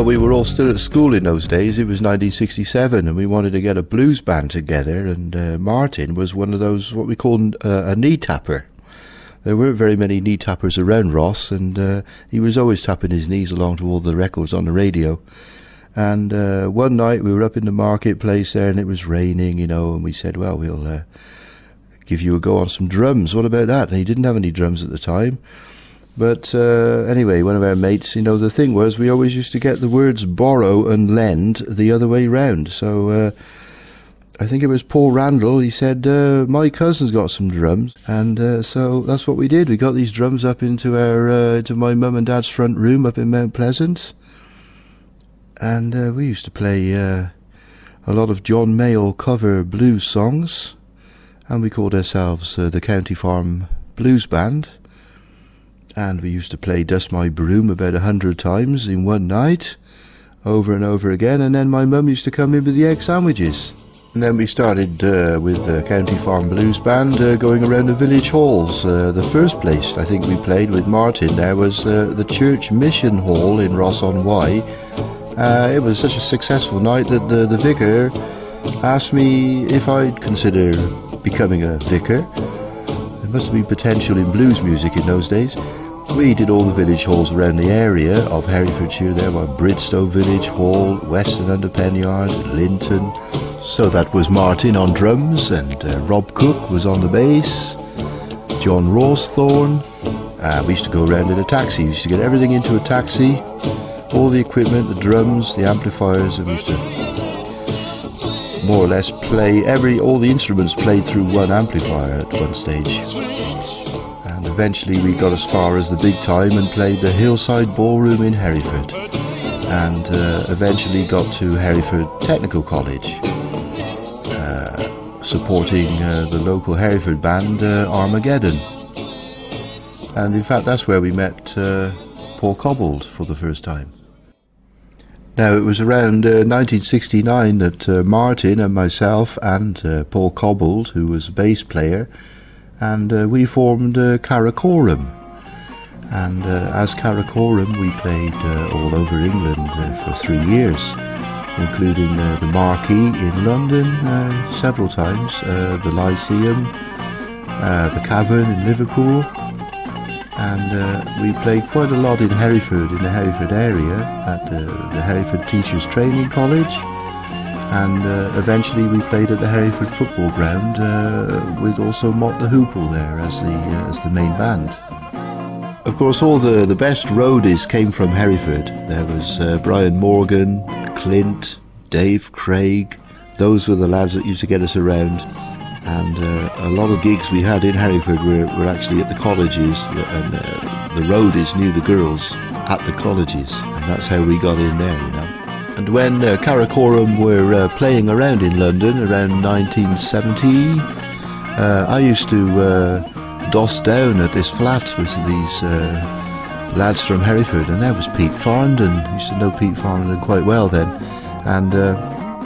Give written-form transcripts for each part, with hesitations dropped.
we were all still at school in those days. It was 1967 and we wanted to get a blues band together, and Martin was one of those, what we call a knee tapper. There weren't very many knee tappers around Ross, and he was always tapping his knees along to all the records on the radio. And one night we were up in the marketplace there and it was raining, you know, and we said, well, we'll give you a go on some drums. What about that? And he didn't have any drums at the time. But anyway, one of our mates, you know, the thing was we always used to get the words borrow and lend the other way round. So I think it was Paul Randall. He said, my cousin's got some drums. And so that's what we did. We got these drums up into my mum and dad's front room up in Mount Pleasant. And we used to play a lot of John Mayall cover blues songs. And we called ourselves the County Farm Blues Band. And we used to play Dust My Broom about 100 times in one night, over and over again, and then my mum used to come in with the egg sandwiches. And then we started with the County Farm Blues Band going around the village halls. The first place I think we played with Martin there was the Church Mission Hall in Ross-on-Wye. It was such a successful night that the vicar asked me if I'd consider becoming a vicar. There must have been potential in blues music in those days. We did all the village halls around the area of Herefordshire there, by Bridstow Village Hall, Weston under Penyard, Linton. So that was Martin on drums, and Rob Cook was on the bass, John Rawsthorne. We used to go around in a taxi. We used to get everything into a taxi, all the equipment, the drums, the amplifiers, and we used to more or less play all the instruments played through one amplifier at one stage. And eventually we got as far as the big time and played the Hillside Ballroom in Hereford, and eventually got to Hereford Technical College, supporting the local Hereford band Armageddon. And in fact that's where we met Paul Cobbold for the first time. Now it was around 1969 that Martin and myself and Paul Cobbold, who was a bass player, and we formed Karakoram. And as Karakoram we played all over England for 3 years, including the Marquee in London several times, the Lyceum, the Cavern in Liverpool, and we played quite a lot in Hereford, in the Hereford area, at the Hereford Teachers Training College, and eventually we played at the Hereford Football Ground with also Mott the Hoople there as the main band. Of course, all the best roadies came from Hereford. There was Brian Morgan, Clint, Dave Craig. Those were the lads that used to get us around. And a lot of gigs we had in Hereford were actually at the colleges, and the roadies knew the girls at the colleges, and that's how we got in there, you know. And when Karakoram were playing around in London around 1970, I used to doss down at this flat with these lads from Hereford, and there was Pete Farndon. I used to know Pete Farndon quite well then, and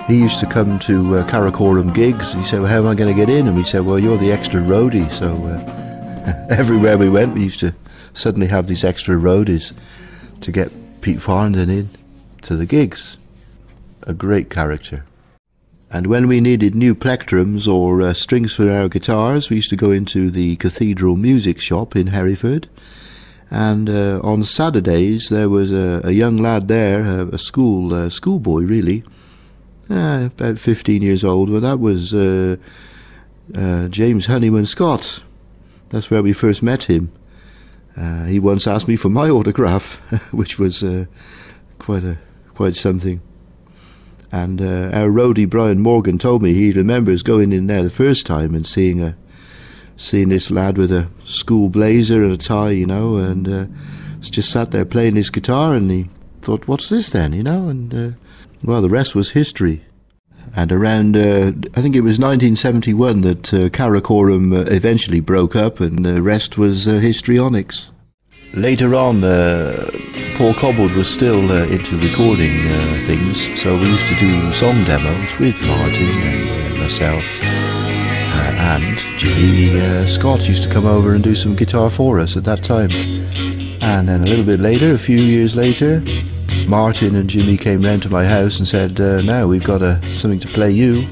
he used to come to Karakoram gigs. He said, well, how am I going to get in? And we said, well, you're the extra roadie. So everywhere we went, we used to suddenly have these extra roadies to get Pete Farndon in to the gigs. A great character. And when we needed new plectrums or strings for our guitars, we used to go into the Cathedral Music Shop in Hereford. And on Saturdays, there was a young lad there, a schoolboy really, about 15 years old. Well, that was James Honeyman-Scott. That's where we first met him. He once asked me for my autograph, which was quite something. And our roadie Brian Morgan told me he remembers going in there the first time and seeing this lad with a school blazer and a tie, you know, and just sat there playing his guitar, and he thought, what's this then, you know? And well, the rest was history. And around, I think it was 1971 that Karakoram eventually broke up, and the rest was histrionics. Later on, Paul Cobbold was still into recording things, so we used to do song demos with Martin and myself, and Jimmy Scott used to come over and do some guitar for us at that time. And then a little bit later, a few years later, Martin and Jimmy came round to my house and said, now we've got something to play you.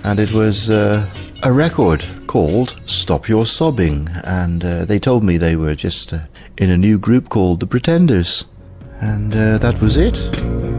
And it was a record called Stop Your Sobbing, and they told me they were just in a new group called The Pretenders, and that was it.